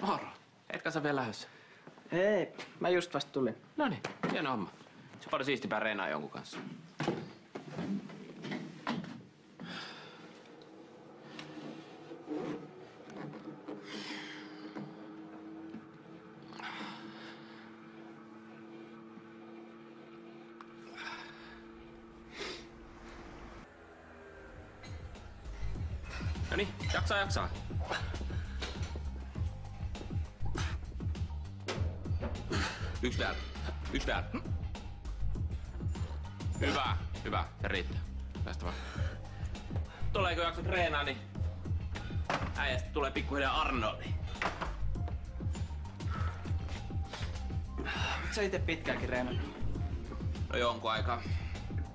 Moro. Etkä sä vielä lähdössä? Ei, mä just vasta tulin. Noniin, hieno homma. Se on paljon siistipää reenaa jonkun kanssa. Noniin, jaksaa. Yksi vielä. Hyvä. Se riittää. Tästä vaan. Tuleeko jakso treenaa, niin äijästä tulee pikkuhiljaa Arnoldi. Sä ite pitkäänkin reenannut? No jonkun aikaa.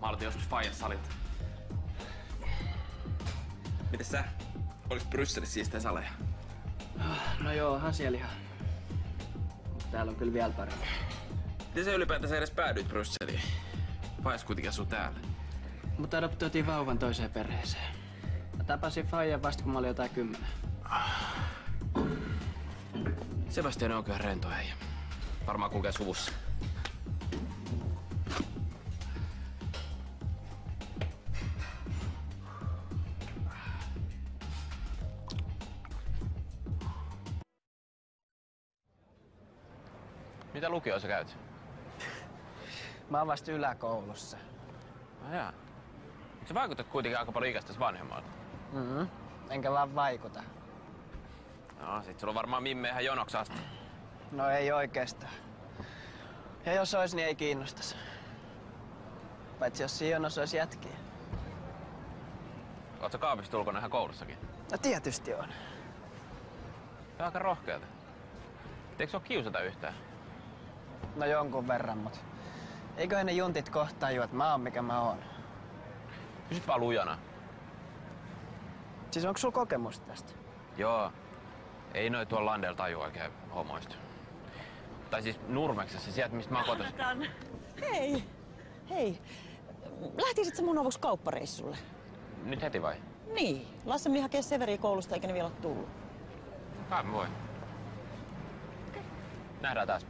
Mä aloitin joskus Faijas salit. Mites sä? Olis Brysselissä siistejä saleja? No joo, onhan siellä ihan. Täällä on kyllä vielä paremmin. Miten sä ylipäätänsä edes päädyit Brysseliin? Faijas kuitenkin asuu täällä. Mutta adoptoitiin vauvan toiseen perheeseen. Mä tapasin Faijan vasta kun mä olin jotain 10. Sebastian on kyllä rento äijä. Varmaan kulkee suvussa. Mitä lukioon sä käyt? Mä oon vasta yläkoulussa. No jaa. Mut sä vaikutat kuitenkin aika paljon ikästäsi vanhemmalta. Enkä vaan vaikuta. No, sit sulla on varmaan mimme ihan jonoksi asti. No ei oikeastaan. Ja jos ois, niin ei kiinnostais. Paitsi jos siinä jonossa ois jätkiä. Oot sä kaapista ulkona ihan koulussakin? No tietysti on. Se on aika rohkeata. Eikö se oo kiusata yhtään? No jonkun verran, mut eiköhän ne juntit kohtaa ju, että mä oon mikä mä oon. Pysyt vaan lujana. Siis onko sulla kokemusta tästä? Joo. Ei noi tuolla Landella taju oikein homoista. Tai siis Nurmeksessa, sieltä mistä mä oon kotoisin. Hei. Lähtisit sä mun avuksi kauppareissulle? Nyt heti vai? Niin. Lasse meni hakee Severiä koulusta eikä ne vielä ole tullut. Kai mä voin. Nähdään taas.